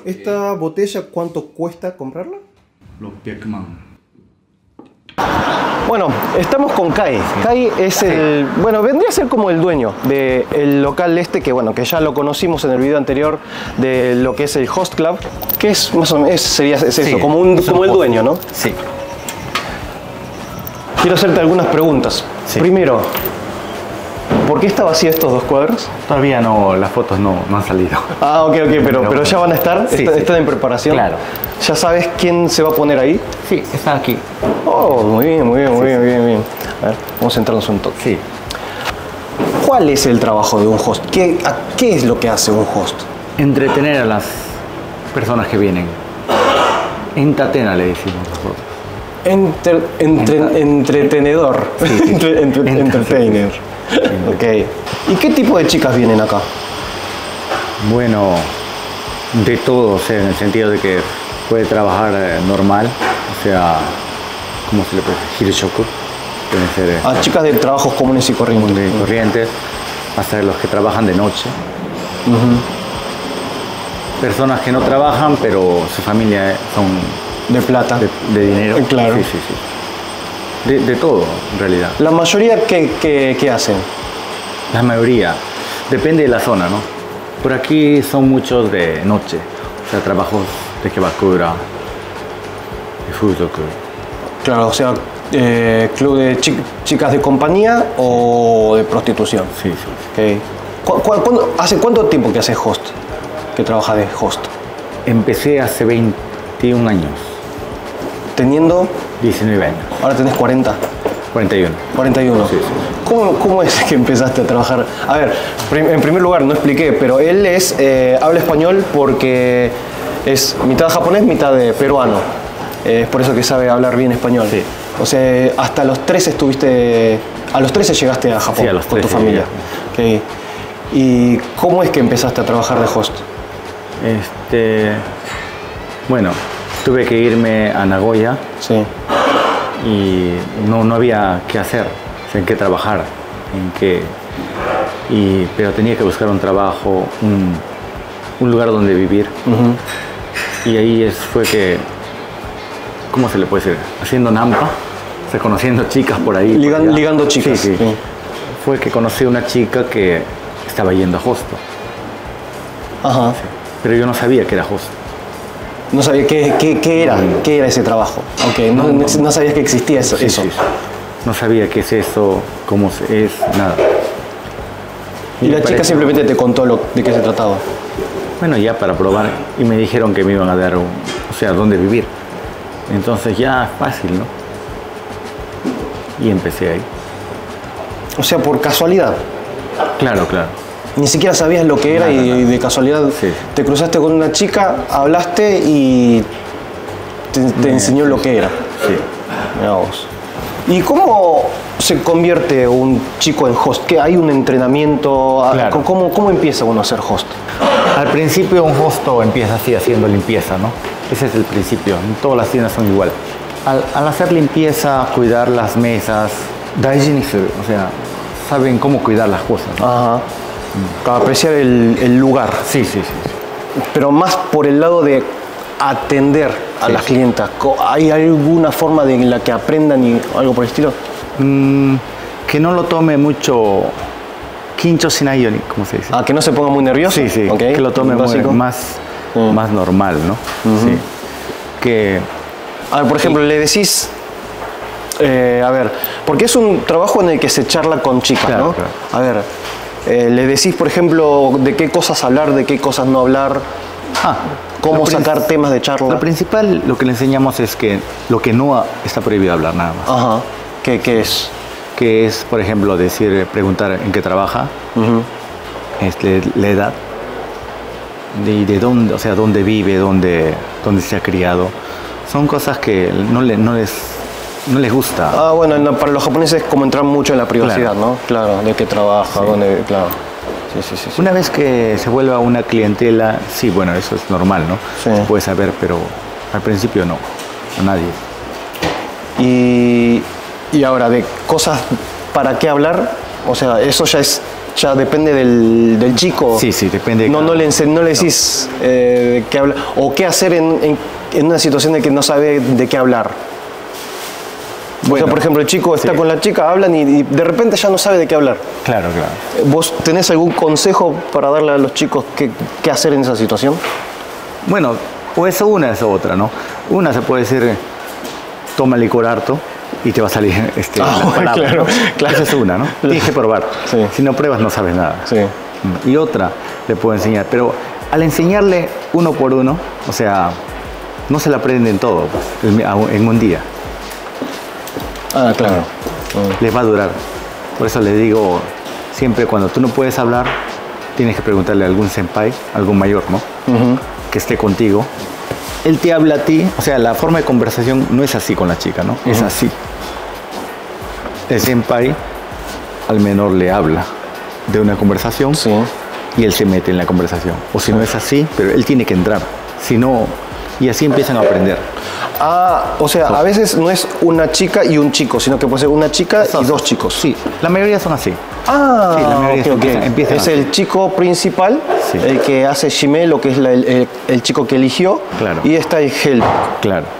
¿Esta botella cuánto cuesta comprarla? 600万 Bueno, estamos con Kai. Kai es el... Bueno, vendría a ser como el dueño del local este que, bueno, que ya lo conocimos en el video anterior de lo que es el Host Club, que es más o menos, es eso, como el dueño, ¿no? Sí. Quiero hacerte algunas preguntas. Sí. Primero, ¿por qué está vacía estos 2 cuadros? Todavía no, las fotos no han salido. Ah, ok, pero ya van a estar, Sí, están sí. en preparación. Claro. ¿Ya sabes quién se va a poner ahí? Sí, está aquí. Oh, muy bien. A ver, vamos a centrarnos un toque. Sí. ¿Cuál es el trabajo de un host? ¿Qué es lo que hace un host? Entretener a las personas que vienen. Entatena le decimos nosotros. Entretenedor. Sí. Entertainer. Ok. ¿Y qué tipo de chicas vienen acá? Bueno, de todo, o sea, en el sentido de que puede trabajar normal, o sea, ¿cómo se le puede decir? Hiroshoku. Pueden ser Chicas de trabajos comunes y corrientes. de corrientes, hasta los que trabajan de noche. Personas que no trabajan, pero su familia son De plata. de dinero. Claro. Sí. De todo, en realidad. La mayoría, ¿qué hacen? La mayoría. Depende de la zona, ¿no? Por aquí son muchos de noche. O sea, trabajos de kebakura, de fuzoku. Claro, o sea, club de chicas de compañía o de prostitución. Sí. Okay. ¿Hace cuánto tiempo que haces host? Que trabajas de host. Empecé hace 21 años, Teniendo, 19 años, ahora tenés 40. 41. 41. Sí. ¿Cómo es que empezaste a trabajar? A ver, en primer lugar, no expliqué, pero él habla español porque es mitad japonés, mitad de peruano. Es por eso que sabe hablar bien español. Sí. O sea, hasta los 13 estuviste... A los 13 llegaste a Japón Sí, a los con tu 13 familia. Okay. ¿Y cómo es que empezaste a trabajar de host? Bueno, tuve que irme a Nagoya Sí. y no había qué hacer, o sea, en qué trabajar, pero tenía que buscar un trabajo, un lugar donde vivir. Y ahí fue que, ¿cómo se le puede decir? Haciendo nampa, o sea, conociendo chicas por ahí. Ligando chicas. Sí. Fue que conocí a una chica que estaba yendo a hosto, Ajá. pero yo no sabía que era hosto. No sabía qué era ese trabajo. Okay. No sabías que existía eso. Sí. No sabía qué es eso, cómo es, nada. Y la chica simplemente te contó de qué se trataba. Bueno, ya para probar, y me dijeron que me iban a dar, dónde vivir. Entonces ya fácil, ¿no? Y empecé ahí. O sea, por casualidad. Claro. Ni siquiera sabías lo que era y de casualidad Sí. te cruzaste con una chica, hablaste y te enseñó lo que era. Sí. Mirá vos. ¿Y cómo se convierte un chico en host? ¿Qué hay un entrenamiento? Claro. ¿Cómo empieza uno a ser host? Al principio un hosto empieza así haciendo limpieza, ¿no? Ese es el principio, todas las tiendas son igual. Al hacer limpieza, cuidar las mesas, daijinisu, o sea, saben cómo cuidar las cosas, ¿no? Ajá. Para apreciar el lugar. Sí. Pero más por el lado de atender a las clientas. ¿Hay alguna forma en la que aprendan y algo por el estilo? Que no lo tome mucho kincho shinai yoni, ¿cómo se dice? Que no se ponga muy nervioso. Sí. Okay. Que lo tome más normal, ¿no? Sí. Que... A ver, por ejemplo, le decís... porque es un trabajo en el que se charla con chicas, Claro, ¿no? claro. A ver, le decís, por ejemplo, de qué cosas hablar, de qué cosas no hablar, cómo sacar temas de charla. Lo principal, lo que le enseñamos es que lo que no está prohibido hablar nada más. Ajá. ¿Qué es? Que es, por ejemplo, preguntar en qué trabaja, la edad, de dónde, o sea, dónde vive, dónde se ha criado. Son cosas que no les gusta. Bueno, para los japoneses es como entrar mucho en la privacidad, Claro. ¿no? Claro, de qué trabaja, dónde, claro. Sí. Una vez que se vuelva una clientela, sí, bueno, eso es normal, ¿no? Sí. Se puede saber, pero al principio no, a nadie. Y ahora, de cosas para qué hablar, o sea, eso ya es ya depende del chico. Sí, depende. No le decís qué hablar o qué hacer en una situación en que no sabe de qué hablar. Bueno, o sea, por ejemplo, el chico está con la chica, hablan y de repente ya no sabe de qué hablar. Claro. ¿Vos tenés algún consejo para darle a los chicos qué hacer en esa situación? Bueno, o es una es otra, ¿no? Una se puede decir, toma licor harto y te va a salir la palabra. Claro. Esa es una, ¿no? Tienes que probar. Sí. Si no pruebas no sabes nada. Sí. Y otra le puedo enseñar, pero al enseñarle uno por uno, o sea, no se la aprenden todo pues, en un día. Ah, claro. Les va a durar. Por eso les digo, siempre cuando tú no puedes hablar, tienes que preguntarle a algún senpai, algún mayor, ¿no? Que esté contigo. Él te habla a ti, o sea, la forma de conversación no es así con la chica, ¿no? Es así. El senpai al menor le habla de una conversación y él se mete en la conversación. O si no es así, pero él tiene que entrar. Si no, y así empiezan a aprender. Ah, o sea, a veces no es una chica y un chico, sino que puede ser una chica y dos chicos. Sí, la mayoría son así. Ah, sí, la mayoría empiezan es así. el chico principal, el que hace shime, lo que es el chico que eligió, y está el help,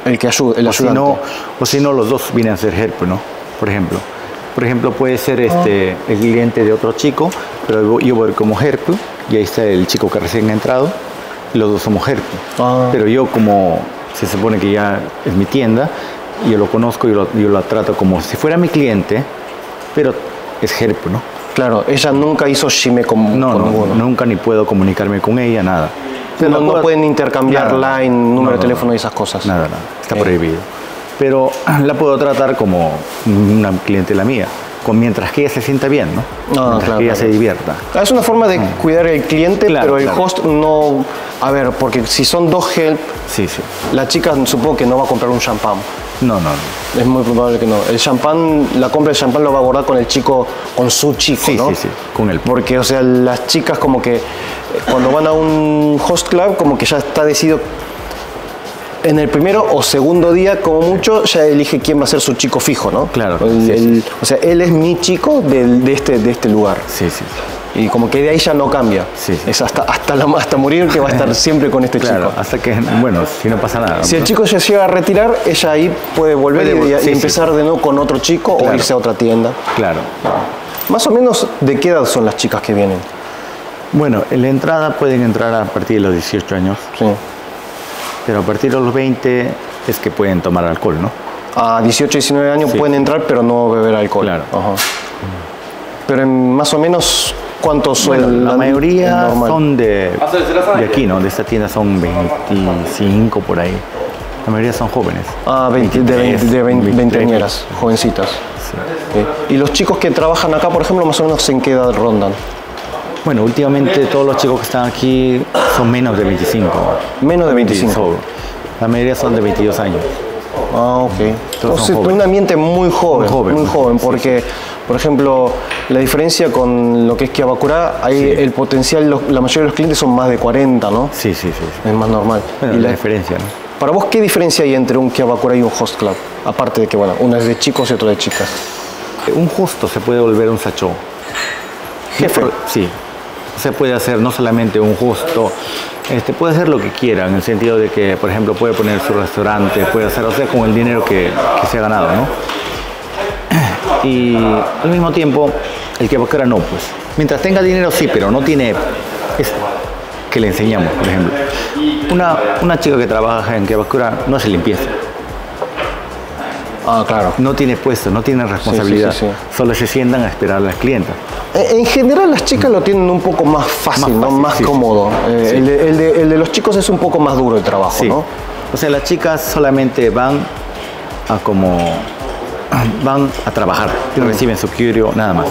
el que ayuda, el ayudante. O si no, los dos vienen a ser help, ¿no? Por ejemplo, puede ser el cliente de otro chico, pero yo voy como help y ahí está el chico que recién ha entrado, y los dos somos help. Pero yo como se supone que ya es mi tienda, yo lo conozco, yo lo trato como si fuera mi cliente, pero es help, ¿no? Claro, ella nunca hizo shime con ninguno. Nunca ni puedo comunicarme con ella, nada. Pero no pueden intercambiar line, número de teléfono y esas cosas. Nada, está prohibido. Pero la puedo tratar como una clientela mía, mientras que ella se sienta bien, ¿no? Mientras que ella se divierta. Es una forma de cuidar al cliente, pero el host no... A ver, porque si son dos help, la chica supongo que no va a comprar un champán. No. Es muy probable que no. El champán, la compra del champán lo va a abordar con el chico, con su chico, ¿no? Sí, con él. Porque, o sea, las chicas como que cuando van a un host club, como que ya está decidido en el primero o segundo día, como mucho, ya elige quién va a ser su chico fijo, ¿no? Claro. O sea, él es mi chico de este lugar. Sí. Y como que de ahí ya no cambia. Es hasta morir que va a estar siempre con este chico. Hasta que, bueno, si no pasa nada. Si el chico se llega a retirar, ella ahí puede volver y empezar de nuevo con otro chico o irse a otra tienda. Claro. Más o menos, ¿de qué edad son las chicas que vienen? Bueno, en la entrada pueden entrar a partir de los 18 años. Sí. Pero a partir de los 20 es que pueden tomar alcohol, ¿no? A 18, 19 años pueden entrar, pero no beber alcohol. Claro. Pero más o menos, ¿cuántos son? Bueno, la mayoría son de aquí, ¿no? De esta tienda son 25 por ahí. La mayoría son jóvenes. Ah, veinteañeras, jovencitas. Sí. ¿Y los chicos que trabajan acá, por ejemplo, más o menos en qué edad rondan? Bueno, últimamente todos los chicos que están aquí son menos de 25. Menos de 25. La mayoría son de 22 años. Ah, ok. Entonces, un ambiente muy joven, porque, por ejemplo, la diferencia con lo que es Kiabakura, ahí el potencial, la mayoría de los clientes son más de 40, ¿no? Sí. Es más normal. Bueno, y la diferencia, ¿no? Para vos, ¿qué diferencia hay entre un Kiabakura y un host club? Aparte de que, bueno, uno es de chicos y otro de chicas. Un hosto se puede volver un sacho. Jefe. Sí. Se puede hacer no solamente un hosto, puede hacer lo que quiera, en el sentido de que, por ejemplo, puede poner su restaurante, puede hacer, con el dinero que se ha ganado, ¿no? Y al mismo tiempo, el Kiabakura no, pues. Mientras tenga dinero, sí, pero no tiene... Es que le enseñamos, por ejemplo. Una chica que trabaja en Kiabakura no hace limpieza. Ah, claro. No tiene puesto, no tiene responsabilidad. Solo se sientan a esperar a las clientas. En general las chicas lo tienen un poco más fácil, ¿no? Más cómodo. El de los chicos es un poco más duro el trabajo, ¿no? O sea, las chicas solamente van a trabajar y reciben su kyuryo, nada más.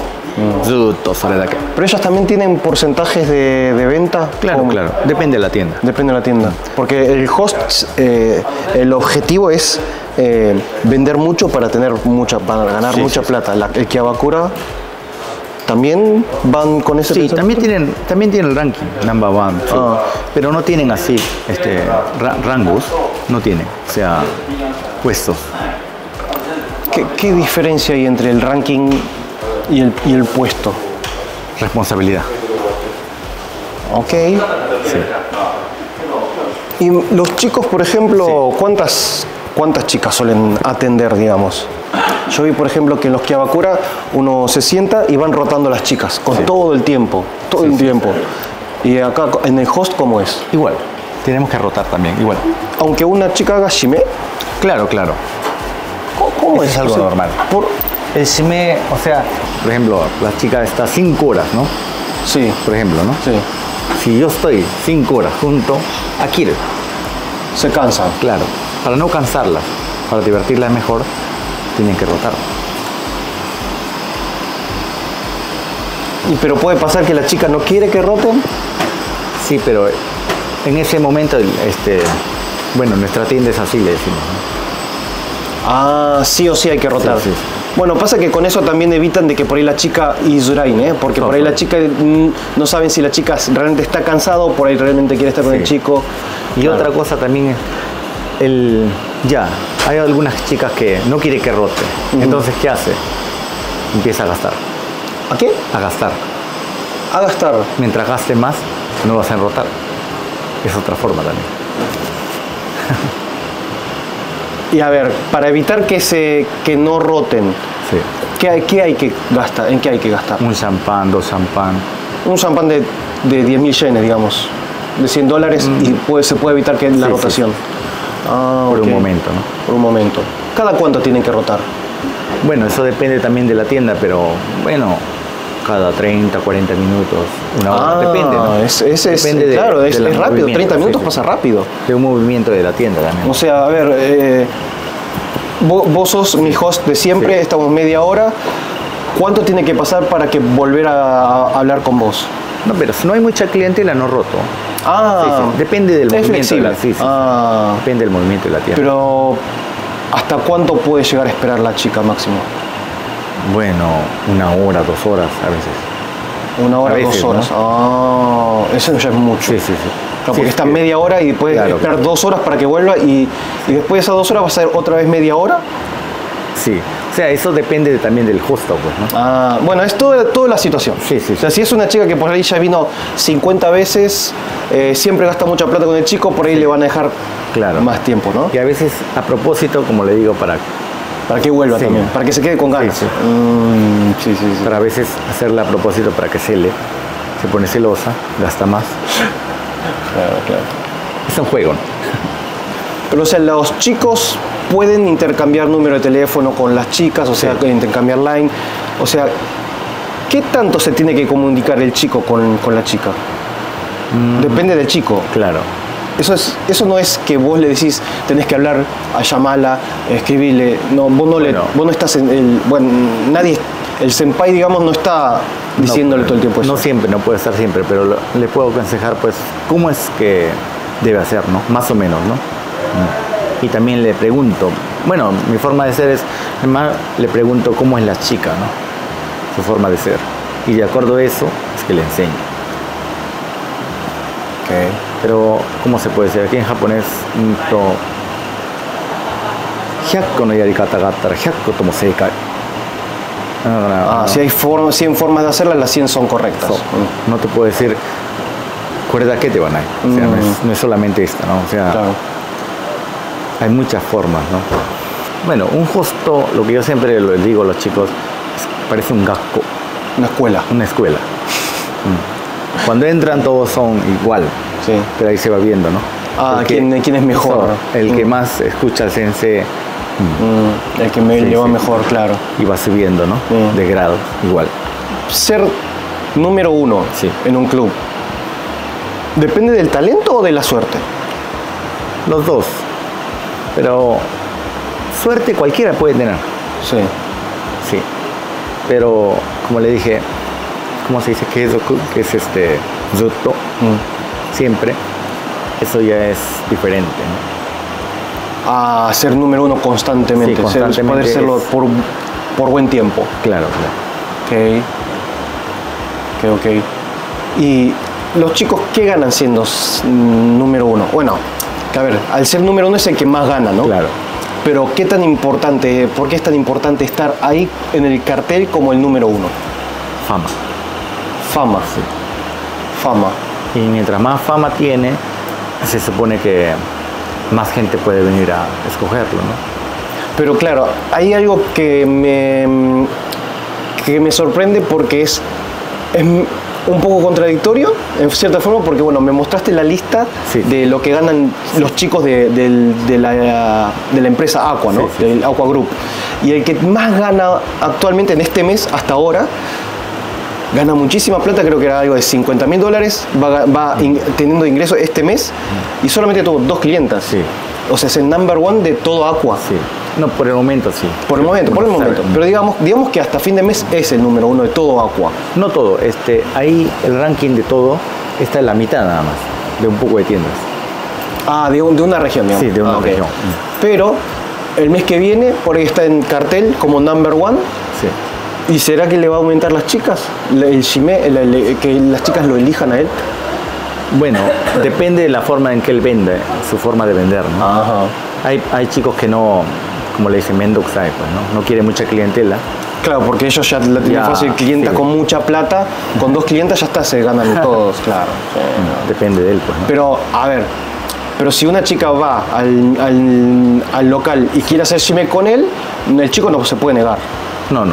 Pero ellas también tienen porcentajes de venta. Claro. Depende de la tienda. Depende de la tienda. Porque el host, el objetivo es vender mucho para ganar mucha plata. El Kiabakura también van con ese. Sí, también tienen el ranking, number one. Sí. Pero no tienen así, rangos, no tienen, o sea, puestos. ¿Qué diferencia hay entre el ranking y el puesto? responsabilidad. Ok. Sí. Y los chicos, por ejemplo, ¿cuántas chicas suelen atender, digamos? Yo vi, por ejemplo, que en los Kiabakura uno se sienta y van rotando las chicas con todo el tiempo, Y acá en el host, ¿cómo es? Igual, tenemos que rotar también, igual. Aunque una chica haga shime. Claro, claro. ¿Cómo es? Es algo normal. El shime, o sea, por ejemplo, la chica está 5 horas, ¿no? Sí. Por ejemplo, ¿no? Sí. Si yo estoy 5 horas junto a Kire, Se cansan. claro, para no cansarlas, para divertirlas mejor, tienen que rotar. Pero puede pasar que la chica no quiere que roten. Sí, pero en ese momento, bueno, nuestra tienda es así, le decimos, ¿no? Ah, sí o sí hay que rotar. Sí, sí. Bueno, pasa que con eso también evitan de que por ahí la chica Izurain, ¿eh? Porque por ahí la chica no saben si la chica realmente está cansada o por ahí realmente quiere estar con el chico. Y otra cosa también es hay algunas chicas que no quiere que rote. Entonces, ¿qué hace? Empieza a gastar. ¿A qué? A gastar. A gastar. Mientras gaste más, no vas a rotar. Es otra forma también. Y a ver, para evitar que no roten, Sí. ¿qué hay que gastar? ¿En qué hay que gastar? Un champán, 2 champán. Un champán de 10.000 yenes, digamos, de $100 y se puede evitar que la Sí, rotación. Ah, Por ok. un momento, ¿no? Por un momento. ¿Cada cuánto tienen que rotar? Bueno, eso depende también de la tienda, pero bueno, cada 30, 40 minutos, una hora, depende, ¿no? Depende claro, es del rápido, movimiento, 30 minutos sí, sí. pasa rápido. De un movimiento de la tienda también. O sea, a ver, vos sos mi host de siempre, Sí. estamos media hora. ¿Cuánto tiene que pasar para que volver a hablar con vos? No, pero si no hay mucha clientela, no roto. Ah, Sí, sí. Depende del es movimiento. flexible. Sí, sí. Ah, Depende del movimiento de la tienda. pero ¿hasta cuánto puede llegar a esperar la chica máximo? Bueno, 1 hora, 2 horas a veces. 1 hora, A veces, 2 horas. ¿no? Ah, eso ya es mucho. Sí, sí, sí. Claro, porque Sí, está sí. media hora y después Claro, esperar claro. 2 horas para que vuelva y después de esas 2 horas va a ser otra vez media hora. Sí. O sea, eso depende también del hosto, pues, ¿no? Ah, bueno, es toda la situación. Sí, sí, O sea, si es una chica que por ahí ya vino 50 veces, siempre gasta mucha plata con el chico, por ahí le van a dejar Claro. más tiempo, ¿no? Y a veces, a propósito, como le digo, para Para que vuelva Sí. también, para que se quede con ganas. Sí, Sí, sí, sí. a veces hacerla a propósito para que se pone celosa, gasta más. Claro, claro. Es un juego, ¿no? Pero, o sea, los chicos pueden intercambiar número de teléfono con las chicas, o sea, Sí. intercambiar line. O sea, ¿qué tanto se tiene que comunicar el chico con la chica? Depende del chico. Claro. Eso no es que vos le decís, tenés que hablar, a llamarla, escribirle. No, vos no estás en el. Bueno, nadie. El senpai, digamos, no está diciéndole todo el tiempo eso. No siempre, no puede estar siempre, pero le puedo aconsejar, pues, cómo es que debe hacer, ¿no? Más o menos, ¿no? Y también le pregunto, bueno, mi forma de ser es, además, le pregunto cómo es la chica, ¿no? Su forma de ser. Y de acuerdo a eso, es que le enseño. Okay. Pero, ¿cómo se puede decir? Aquí en japonés, 100 個のやり方があったら100個とも正解。Si hay 100 formas de hacerlas, las 100 son correctas. No te puedo decir, これだけではない。O sea, no es solamente esta, ¿no? O sea, Claro. hay muchas formas, ¿no? Bueno, un hosto, lo que yo siempre les digo a los chicos, parece un gakko, Una escuela. una escuela. Cuando entran todos son igual, Sí. pero ahí se va viendo, ¿no? Ah, Porque ¿quién es mejor? el que más escucha al sensei El que me Sí, lleva sí. mejor, claro. y va subiendo, ¿no? De grado, igual. Ser número 1 Sí. en un club, ¿depende del talento o de la suerte? Los dos. Pero suerte cualquiera puede tener. Sí. Sí, pero como le dije, ¿cómo se dice? Que es zutto, siempre, eso ya es diferente, ¿no? A ser número 1 constantemente, Sí, constantemente poder serlo es- por buen tiempo. Claro, claro. Ok. Y los chicos, ¿qué ganan siendo número 1? Bueno, a ver, al ser número 1 es el que más gana, ¿no? Claro. Pero ¿qué tan importante, por qué es tan importante estar ahí en el cartel como el número 1? Fama. Fama. Sí. Fama. Y mientras más fama tiene, se supone que más gente puede venir a escogerlo, ¿no? Pero claro, hay algo que me sorprende porque es un poco contradictorio, en cierta forma, porque bueno, me mostraste la lista Sí. de lo que ganan los chicos de la empresa Aqua, ¿no? Sí, sí. Del Aqua Group. Y el que más gana actualmente en este mes, hasta ahora, gana muchísima plata, creo que era algo de $50.000, teniendo ingreso este mes, y solamente tuvo 2 clientas. Sí. O sea, es el number one de todo Aqua. Sí. No, por el momento sí. Por el momento. Pero digamos que hasta fin de mes es el número 1 de todo Aqua. No todo. Ahí el ranking de todo está en la mitad nada más, de un poco de tiendas. Ah, de una región, digamos. Sí, de una ok. región. Pero el mes que viene, por ahí está en cartel como number one. Sí. ¿Y será que le va a aumentar las chicas? Que las chicas lo elijan a él. Bueno, depende de la forma en que él vende, su forma de vender, ¿no? Ajá. Hay chicos que no, como le dicen, Mendoxai, pues, ¿no? No quiere mucha clientela. Claro, porque ellos ya la tienen Ya, fácil, clienta sí. con mucha plata, con 2 clientas ya está, se ganan todos, claro. Sí. Depende de él, pues, ¿no? Pero, a ver, pero si una chica va al local y quiere hacer shime con él, el chico no se puede negar. No.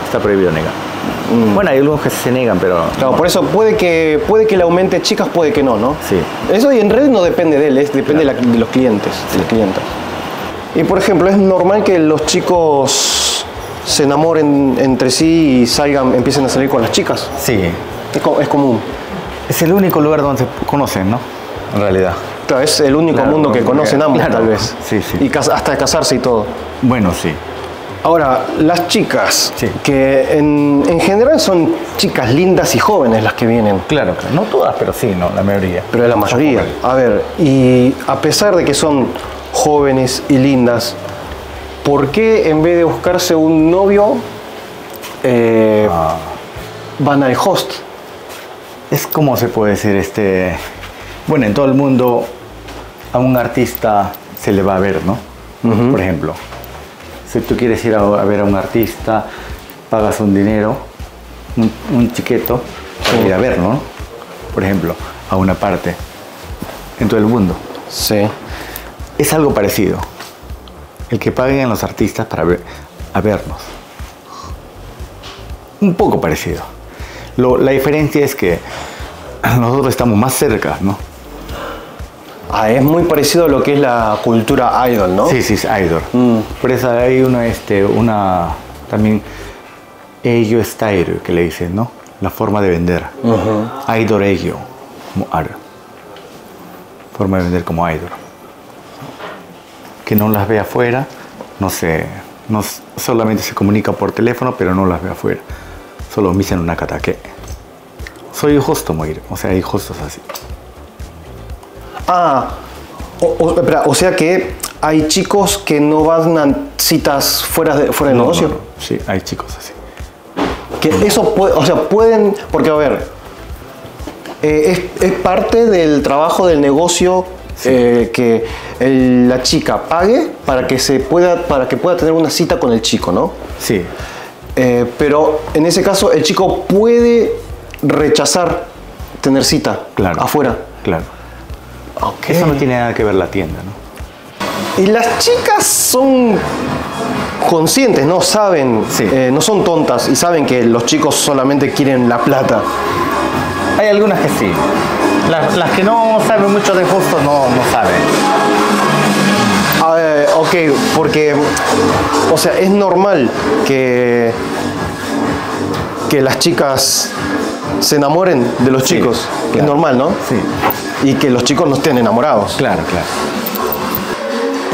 Está prohibido negar. Bueno, hay algunos que se niegan, pero... Claro, por eso puede que le aumente chicas, puede que no, ¿no? Sí. Eso y en red no depende de él, depende de los clientes, de las clientas. Y por ejemplo, es normal que los chicos se enamoren entre sí y empiecen a salir con las chicas. Sí. Es común. Es el único lugar donde se conocen, ¿no? En realidad. Claro, es el único Claro, mundo que conocen ambos, claro. tal vez. Sí, sí. Y hasta casarse y todo. Bueno, sí. Ahora, las chicas, Sí. que en general son chicas lindas y jóvenes las que vienen. Claro. No todas, pero sí, ¿no? La mayoría. Pero la mayoría. A ver, y a pesar de que son jóvenes y lindas, ¿por qué en vez de buscarse un novio van al host? Es como se puede decir, bueno, en todo el mundo a un artista se le va a ver, ¿no? Por ejemplo, si tú quieres ir a ver a un artista, pagas un dinero, un chiqueto, para ir a verlo, ¿no? Por ejemplo, a una parte, en todo el mundo. Sí. Es algo parecido. El que paguen a los artistas para vernos. Un poco parecido. La diferencia es que nosotros estamos más cerca, ¿no? Ah, es muy parecido a lo que es la cultura idol, ¿no? Sí, es idol. Por eso hay una también ello style que le dicen, ¿no? La forma de vender. Idol ello, como idol. Forma de vender como idol. Que no las ve afuera, solamente se comunica por teléfono, pero no las ve afuera. Solo me dicen una kataque. Soy justo morir, o sea, hay justos así. Ah, espera, o sea que hay chicos que no van a citas fuera del negocio. No. Sí, hay chicos así. Que eso puede, o sea, pueden, porque a ver, es parte del trabajo del negocio que la chica pague para que pueda tener una cita con el chico, ¿no? Sí. Pero en ese caso el chico puede rechazar tener cita afuera. Claro. Okay. Eso no tiene nada que ver la tienda, ¿no? Y las chicas son conscientes, ¿no? Saben, Sí. No son tontas y saben que los chicos solamente quieren la plata. Hay algunas que sí. Las que no saben mucho de justo no saben. Ok, porque, o sea, es normal que las chicas se enamoren de los chicos. claro. Es normal, ¿no? Sí. Y que los chicos no estén enamorados. Claro.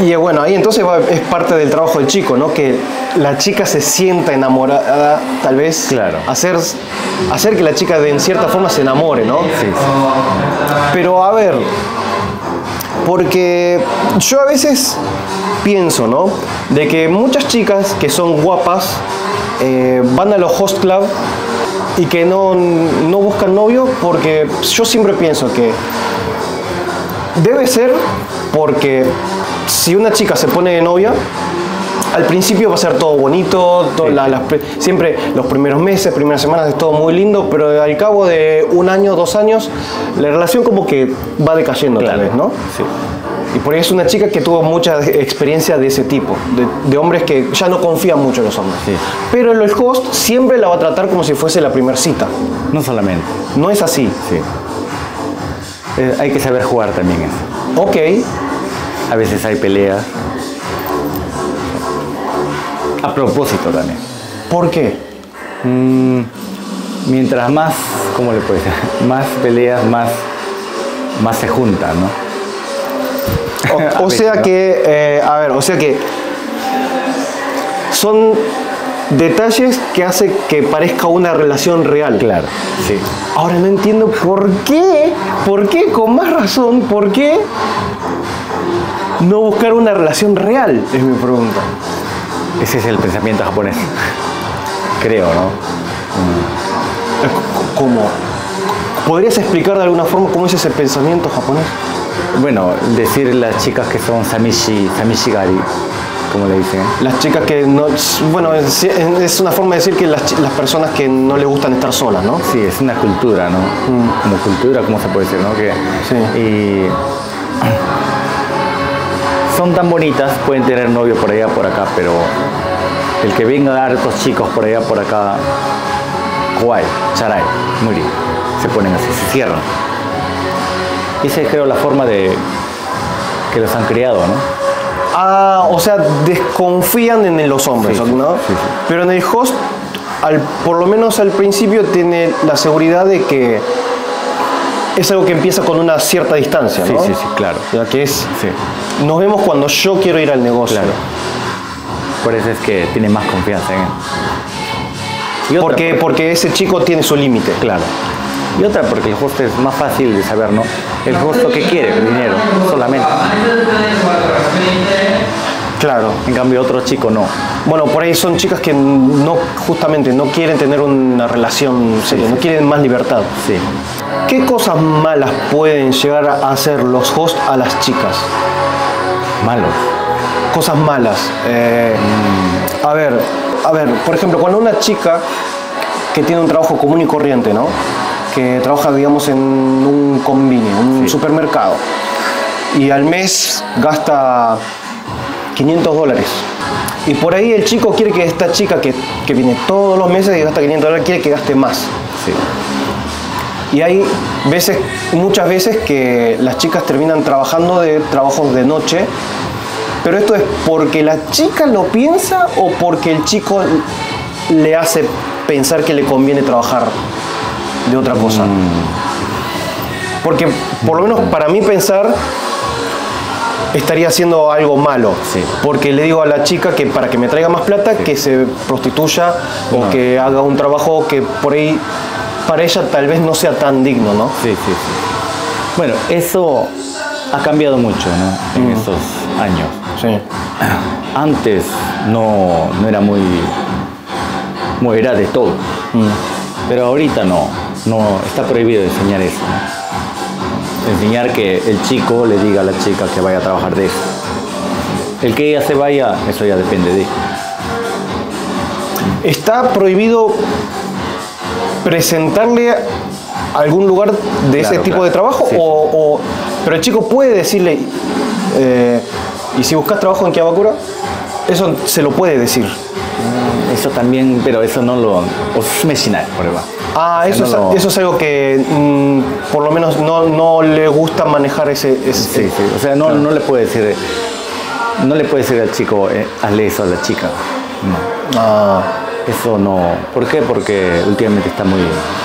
Y bueno, ahí entonces es parte del trabajo del chico, ¿no? Que la chica se sienta enamorada, tal vez. Claro. Hacer que la chica en cierta forma se enamore, ¿no? Sí. Pero a ver, porque yo a veces pienso, ¿no? De que muchas chicas que son guapas van a los host club y que no buscan novio, porque yo siempre pienso que debe ser porque si una chica se pone de novia, al principio va a ser todo bonito, siempre los primeros meses, primeras semanas es todo muy lindo, pero al cabo de 1 año, 2 años, la relación como que va decayendo tal vez, ¿no? Sí. Y por ahí es una chica que tuvo mucha experiencia de ese tipo, de hombres que ya no confían mucho en los hombres. Sí. Pero el host siempre la va a tratar como si fuese la primera cita. No solamente. No es así. Sí. Hay que saber jugar también eso. Ok. A veces hay peleas. A propósito también. ¿Por qué? Mientras más, ¿cómo le puedes decir? Más peleas, más se juntan, ¿no? O sea que, o sea que son detalles que hacen que parezca una relación real. Claro, sí. Ahora no entiendo por qué, con más razón, por qué no buscar una relación real, es mi pregunta. Ese es el pensamiento japonés, creo, ¿no? ¿Cómo? ¿Podrías explicar de alguna forma cómo es ese pensamiento japonés? Bueno, decir las chicas que son samishigari, como le dicen. Las chicas que no... Bueno, es una forma de decir que las personas que no les gustan estar solas, ¿no? Sí, es una cultura, ¿no? Como cultura, ¿cómo se puede decir, no? Que, sí. Y son tan bonitas, pueden tener novio por allá, por acá, pero el que venga a hartos chicos por allá, por acá, kawaii, charai, muri, se ponen así, se cierran. Esa es, creo, la forma de que los han criado, ¿no? Ah, o sea, desconfían en los hombres, sí, ¿no? Sí, sí. Pero en el host, por lo menos al principio, tiene la seguridad de que es algo que empieza con una cierta distancia, ¿no? Sí, claro. O sea, que es... Sí. Nos vemos cuando yo quiero ir al negocio. Claro. Por eso es que tiene más confianza en él. Y otra, porque ese chico tiene su límite. Claro. Y otra, porque el host es más fácil de saber, ¿no? El host lo que quiere, el dinero, solamente. Claro. En cambio, otro chico no. Bueno, por ahí son chicas que justamente no quieren tener una relación seria, no quieren más libertad. Sí. ¿Qué cosas malas pueden llegar a hacer los hosts a las chicas? Malos. Cosas malas. A ver, por ejemplo, cuando una chica que tiene un trabajo común y corriente, ¿no? Que trabaja, digamos, en un convini, un supermercado, y al mes gasta $500. Y por ahí el chico quiere que esta chica que viene todos los meses y gasta $500, quiere que gaste más. Sí. Y hay muchas veces que las chicas terminan trabajando de trabajos de noche, pero esto es porque la chica lo piensa o porque el chico le hace pensar que le conviene trabajar de otra cosa. Porque por lo menos para mí pensar estaría haciendo algo malo. Sí. Porque le digo a la chica que para que me traiga más plata, que se prostituya o que haga un trabajo que por ahí para ella tal vez no sea tan digno, ¿no? Sí. Bueno, eso ha cambiado mucho, ¿no? En estos años. Sí. Antes no era muy era de todo. Pero ahorita no está prohibido enseñar eso, ¿no? Enseñar que el chico le diga a la chica que vaya a trabajar de eso. El que ella se vaya, eso ya depende de ella. ¿Está prohibido presentarle algún lugar de ese tipo de trabajo? Sí. Pero el chico puede decirle, ¿y si buscas trabajo en Kiabakura? Eso se lo puede decir. Eso también, pero eso no lo... por ejemplo. Ah, eso es algo que por lo menos no le gusta manejar ese... Sí. O sea, no le puede decir... No le puede decir al chico, hazle eso a la chica. No. Ah. Eso no. ¿Por qué? Porque últimamente está muy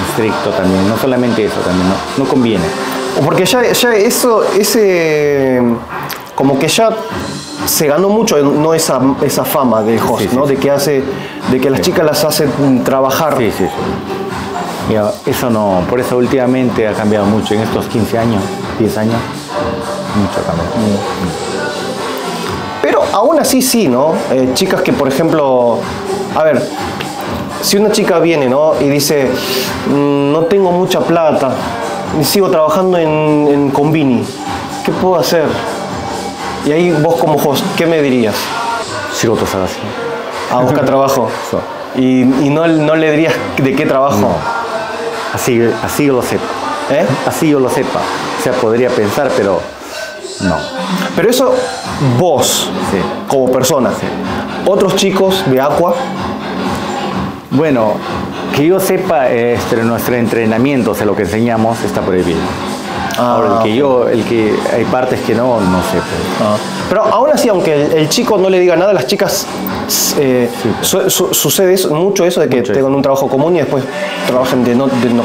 estricto también. No solamente eso, también no conviene. Porque ya como que ya se ganó mucho, ¿no? esa fama del host, sí, ¿no? Sí. De que las chicas las hace trabajar. Sí. Y eso no, por eso últimamente ha cambiado mucho en estos 15 años, 10 años. Mucho ha cambiado. Pero aún así sí, ¿no? Chicas que, por ejemplo, a ver, si una chica viene, ¿no? Y dice, no tengo mucha plata, y sigo trabajando en convini, ¿qué puedo hacer? Y ahí vos como host, ¿qué me dirías? Shiroto Sagashi. A buscar trabajo. Y no le dirías de qué trabajo. No. Así yo lo sepa. ¿Eh? Así yo lo sepa. O sea, podría pensar, pero no. Pero eso vos, Sí. como persona. Sí. Otros chicos de Aqua. Bueno, que yo sepa, nuestro entrenamiento, o sea, lo que enseñamos, está prohibido. Ahora, el que hay partes que no sé. Pues. Pero aún así, aunque el chico no le diga nada, las chicas sucede mucho eso de que Mucho tengan un trabajo común y después trabajen de nocturno.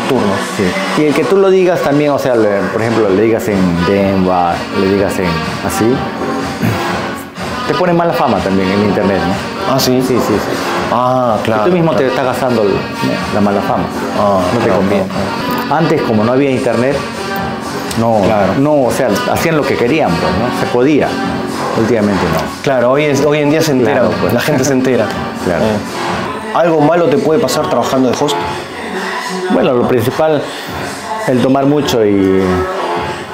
Sí. Y el que tú lo digas también, o sea, por ejemplo, le digas en Denwa, le digas en así, te pone mala fama también en internet, ¿no? Ah, sí. Sí. Claro. Y tú mismo claro. te estás gastando la mala fama. No te claro, conviene. Antes, como no había internet, no, o sea, hacían lo que querían, pues, ¿no? Se podía. Últimamente no. Claro, hoy en día se entera, Claro, pues. la gente se entera. Claro. ¿Algo malo te puede pasar trabajando de host? Bueno, lo principal, el tomar mucho y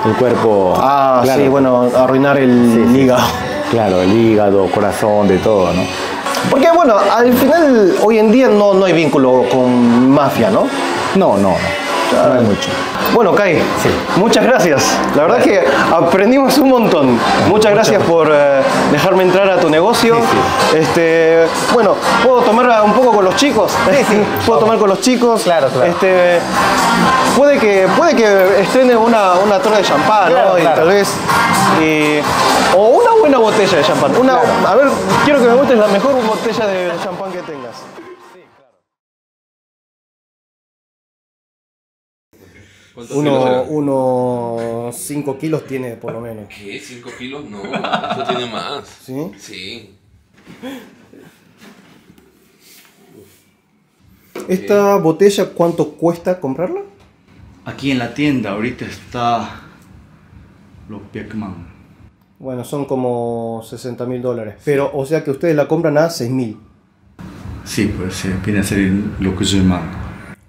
el cuerpo. Claro. Sí, bueno, arruinar el hígado. Claro, el hígado, corazón, de todo, ¿no? Porque bueno, al final, hoy en día no hay vínculo con mafia, ¿no? No hay mucho. Bueno, Kai, muchas gracias. La verdad es que aprendimos un montón. Muchas gracias por dejarme entrar a tu negocio. Sí. Bueno, ¿puedo tomar un poco con los chicos? Sí. ¿Puedo tomar con los chicos? Claro. Puede que estrene una torre de champán, Claro, ¿no? Y claro. tal vez... o una buena botella de champán. A ver, quiero que me muestres la mejor botella de champán que tengas. ¿Cuántos kilos será? Unos 5 kilos tiene por lo menos. ¿Qué? ¿5 kilos? No, eso tiene más. ¿Sí? Sí. ¿Esta botella cuánto cuesta comprarla? Aquí en la tienda ahorita está los Piekman. Bueno, son como $60.000. Pero, o sea que ustedes la compran a 6.000. Sí, pues viene a ser el 60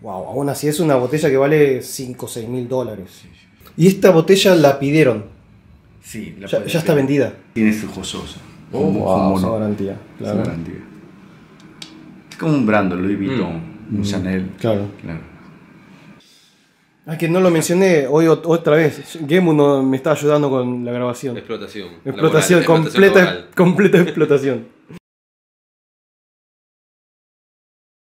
Wow, aún así es una botella que vale 5 o 6.000 dólares. Y esta botella la pidieron. Sí, Ya está vendida. Tiene su jososa. Wow, esa garantía. Claro. Garantía. Es como un brand, Louis Vuitton, un Chanel. Claro. Claro. Ah, que no lo mencioné hoy otra vez. Gemu no me está ayudando con la grabación. Explotación. Explotación, Laboral, explotación laboral. completa explotación.